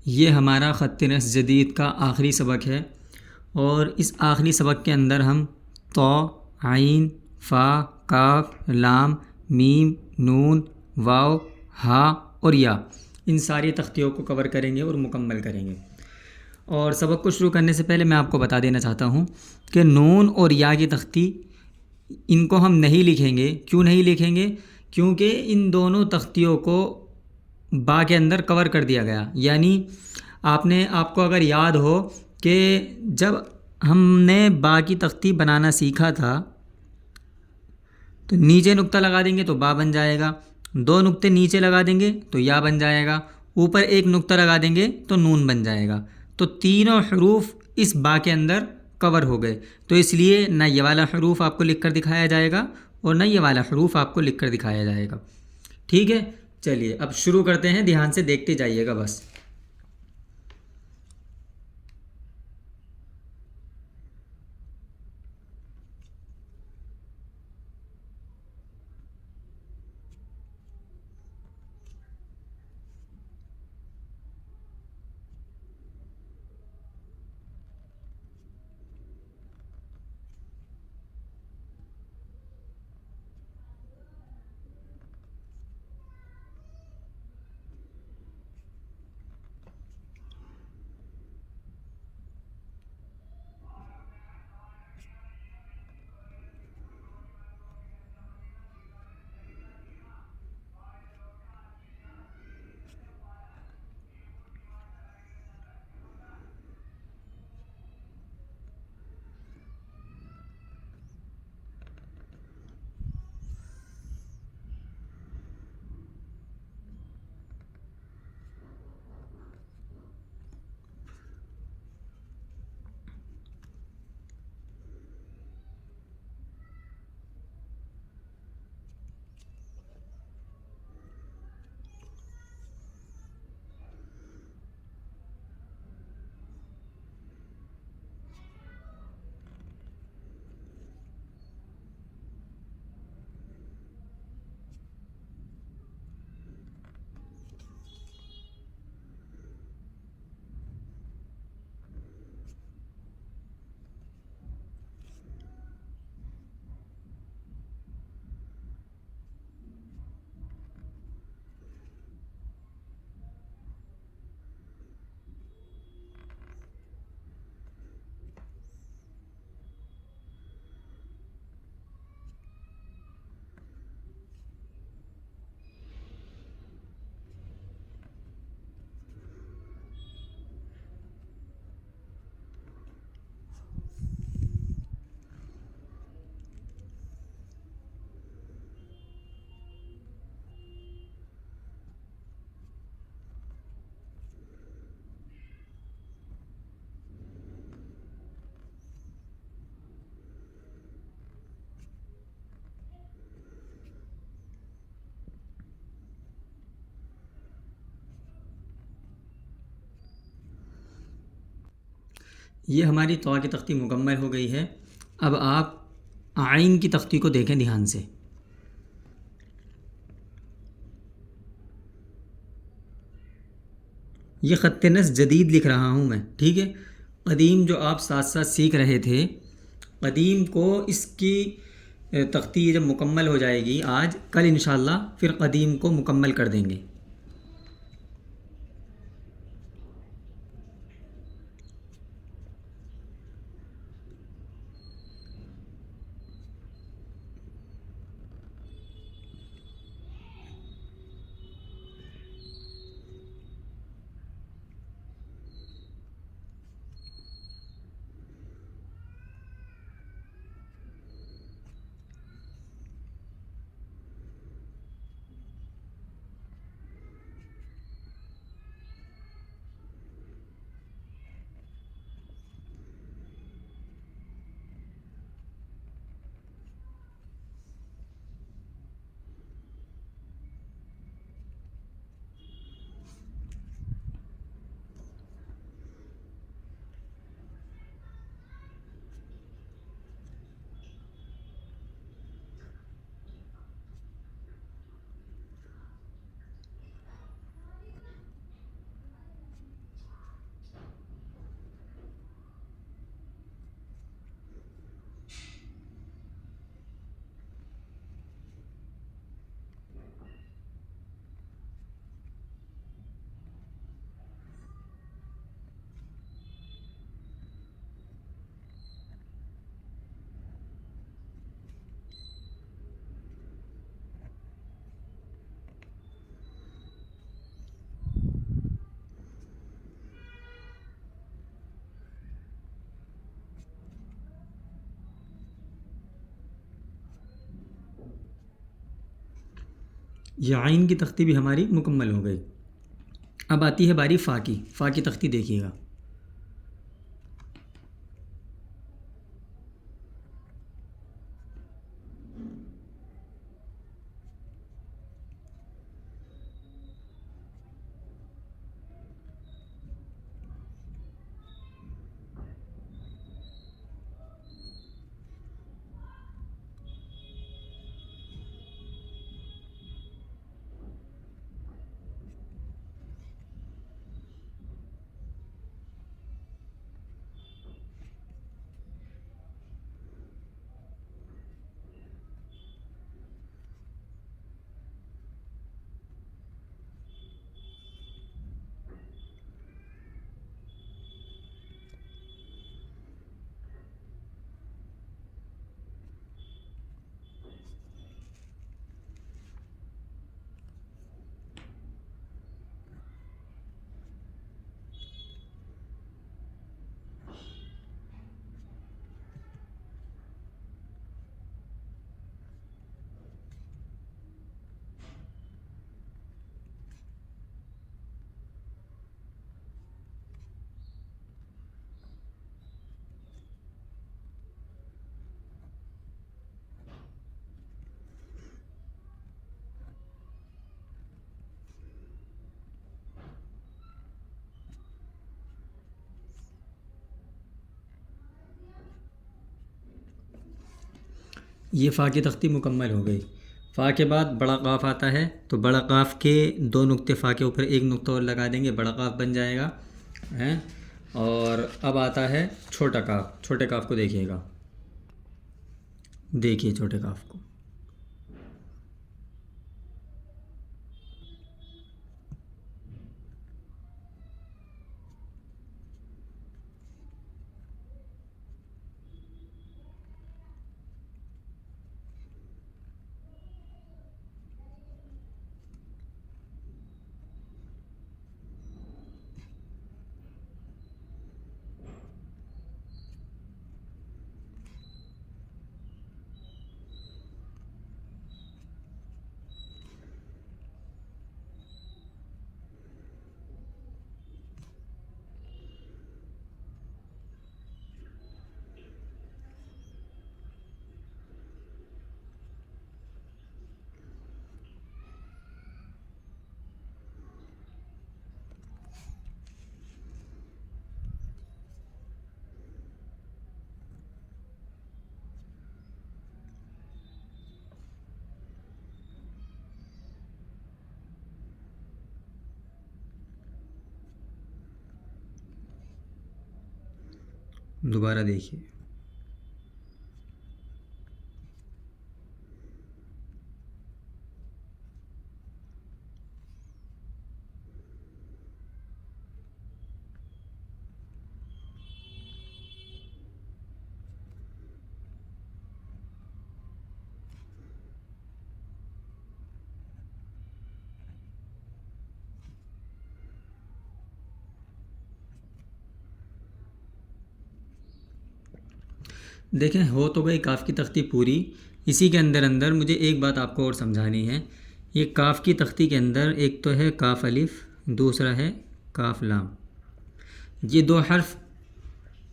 ये हमारा ख़त्त नस्ख़ जदीद का आखिरी सबक है और इस आखिरी सबक के अंदर हम तो, आइन, फ़ा, काफ, लाम, मीम, नून, वाव, हा और या इन सारी तख्तियों को कवर करेंगे और मुकम्मल करेंगे। और सबक को शुरू करने से पहले मैं आपको बता देना चाहता हूँ कि नून और या की तख्ती इनको हम नहीं लिखेंगे। क्यों नहीं लिखेंगे? क्योंकि इन दोनों तख्तियों को बा के अंदर कवर कर दिया गया। यानी आपको अगर याद हो कि जब हमने बा की तख्ती बनाना सीखा था तो नीचे नुक्ता लगा देंगे तो बा बन जाएगा, दो नुक्ते नीचे लगा देंगे तो या बन जाएगा, ऊपर एक नुक्ता लगा देंगे तो नून बन जाएगा। तो तीनों हरूफ इस बा के अंदर कवर हो गए। तो इसलिए ना ये वाला हरूफ आपको लिख कर दिखाया जाएगा और ना ये वाला हरूफ आपको लिख कर दिखाया जाएगा। ठीक है, चलिए अब शुरू करते हैं। ध्यान से देखते जाइएगा बस। ये हमारी तवा की तख्ती मुकम्मल हो गई है। अब आप आइन की तख्ती को देखें ध्यान से। ये ख़त्त नस्ख़ जदीद लिख रहा हूँ मैं, ठीक है। क़दीम जो आप साथ साथ सीख रहे थे, क़दीम को इसकी तख्ती जब मुकम्मल हो जाएगी आज कल इंशाअल्लाह, फिर क़दीम को मुकम्मल कर देंगे। ये आइन की तख्ती भी हमारी मुकम्मल हो गई। अब आती है बारी फ़ा की। फ़ा की तख्ती देखिएगा। ये फ़ा की तख्ती मुकम्मल हो गई। फ़ा के बाद बड़ा काफ़ आता है, तो बड़ा काफ़ के दो नुक्ते फ़ा के ऊपर एक नुक्ता और लगा देंगे, बड़ा काफ़ बन जाएगा हैं। और अब आता है छोटा काफ़। छोटे काफ़ को देखिएगा, देखिए छोटे काफ़ को। दोबारा देखिए। देखें, हो तो गई काफ़ की तख्ती पूरी। इसी के अंदर अंदर मुझे एक बात आपको और समझानी है। ये काफ़ की तख्ती के अंदर एक तो है काफ़ अलिफ़, दूसरा है काफ़ लाम। ये दो हर्फ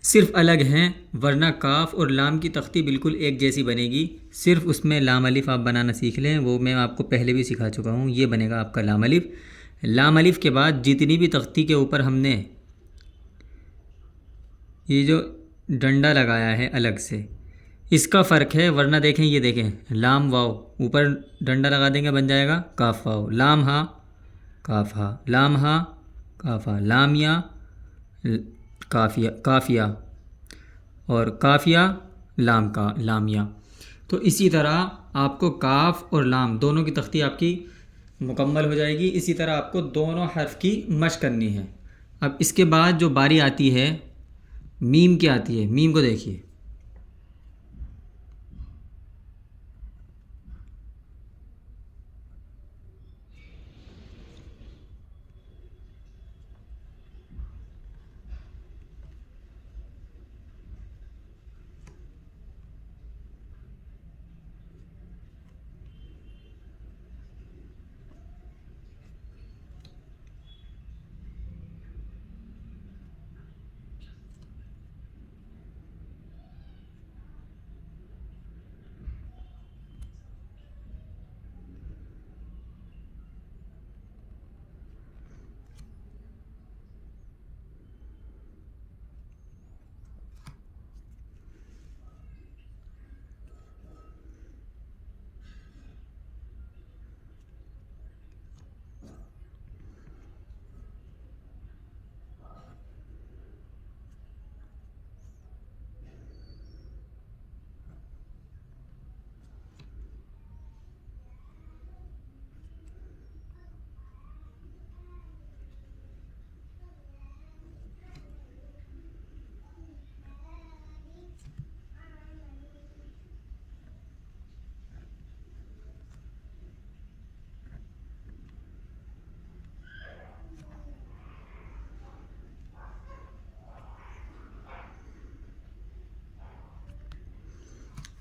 सिर्फ़ अलग हैं, वरना काफ़ और लाम की तख्ती बिल्कुल एक जैसी बनेगी। सिर्फ़ उसमें लाम अलिफ़ आप बनाना सीख लें, वो मैं आपको पहले भी सिखा चुका हूँ। ये बनेगा आपका लाम अलिफ़। लाम अलिफ़ के बाद जितनी भी तख्ती के ऊपर हमने ये जो डंडा लगाया है अलग से, इसका फ़र्क है। वरना देखें, ये देखें, लाम वाव ऊपर डंडा लगा देंगे, बन जाएगा काफ वाव। लाम हा काफ हा, लाम हा काफ हा, लामिया काफिया काफिया, और काफिया लाम का लामिया। तो इसी तरह आपको काफ और लाम दोनों की तख्ती आपकी मुकम्मल हो जाएगी। इसी तरह आपको दोनों हर्फ की मश्क करनी है। अब इसके बाद जो बारी आती है मीम की आती है। मीम को देखिए।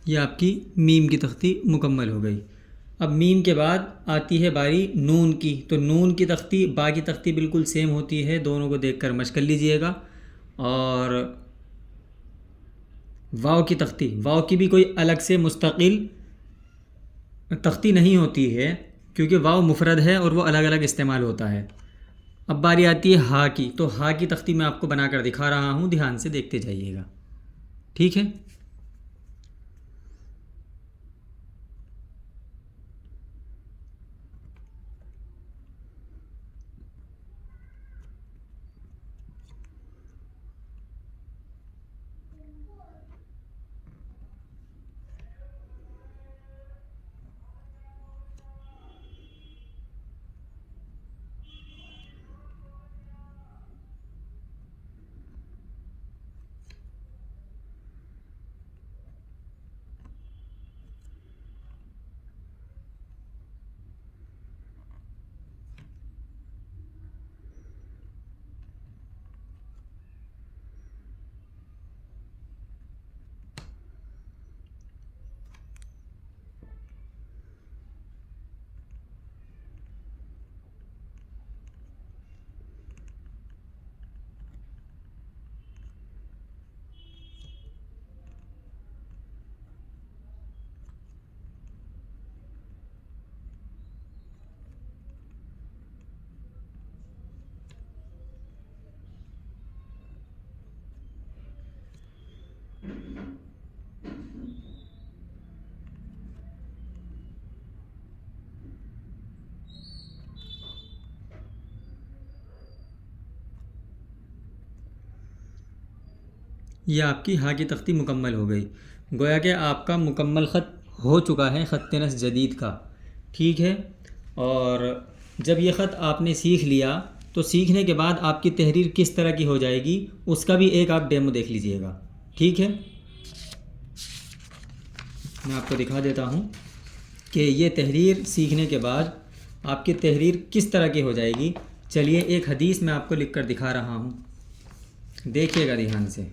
ये आपकी मीम की तख्ती मुकम्मल हो गई। अब मीम के बाद आती है बारी नून की। तो नून की तख्ती बा की तख्ती बिल्कुल सेम होती है, दोनों को देखकर मश्क कर लीजिएगा। और वाव की तख्ती, वाव की भी कोई अलग से मुस्तकिल तख्ती नहीं होती है, क्योंकि वाव मुफरद है और वो अलग अलग इस्तेमाल होता है। अब बारी आती है हा की। तो हा की तख्ती मैं आपको बनाकर दिखा रहा हूँ, ध्यान से देखते जाइएगा। ठीक है। ये आपकी हाँ की तख्ती मुकम्मल हो गई। गोया कि आपका मुकम्मल ख़त हो चुका है ख़त नस जदीद का। ठीक है। और जब ये ख़त आपने सीख लिया, तो सीखने के बाद आपकी तहरीर किस तरह की हो जाएगी उसका भी एक आप डेमो देख लीजिएगा। ठीक है। मैं आपको दिखा देता हूँ कि ये तहरीर सीखने के बाद आपकी तहरीर किस तरह की हो जाएगी। चलिए एक हदीस मैं आपको लिख कर दिखा रहा हूँ, देखिएगा ध्यान से।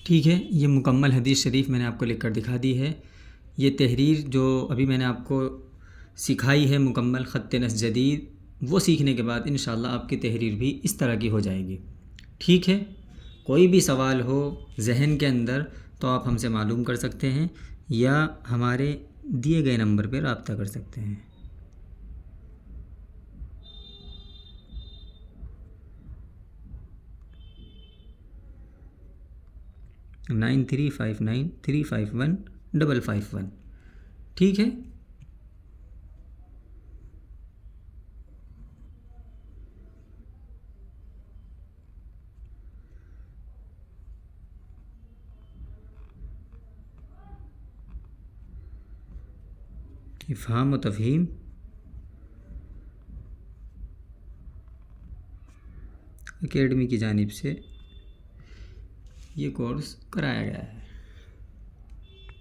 ठीक है, ये मुकम्मल हदीस शरीफ मैंने आपको लिख कर दिखा दी है। ये तहरीर जो अभी मैंने आपको सिखाई है मुकम्मल ख़त्त नस्ज जदीद, वो सीखने के बाद इंशाअल्लाह आपकी तहरीर भी इस तरह की हो जाएगी। ठीक है, कोई भी सवाल हो जहन के अंदर तो आप हमसे मालूम कर सकते हैं या हमारे दिए गए नंबर पर रब्ता कर सकते हैं। 9359351551। ठीक है, इफ़हाम व तफ़हीम एकेडमी की जानिब से ये कोर्स कराया गया है।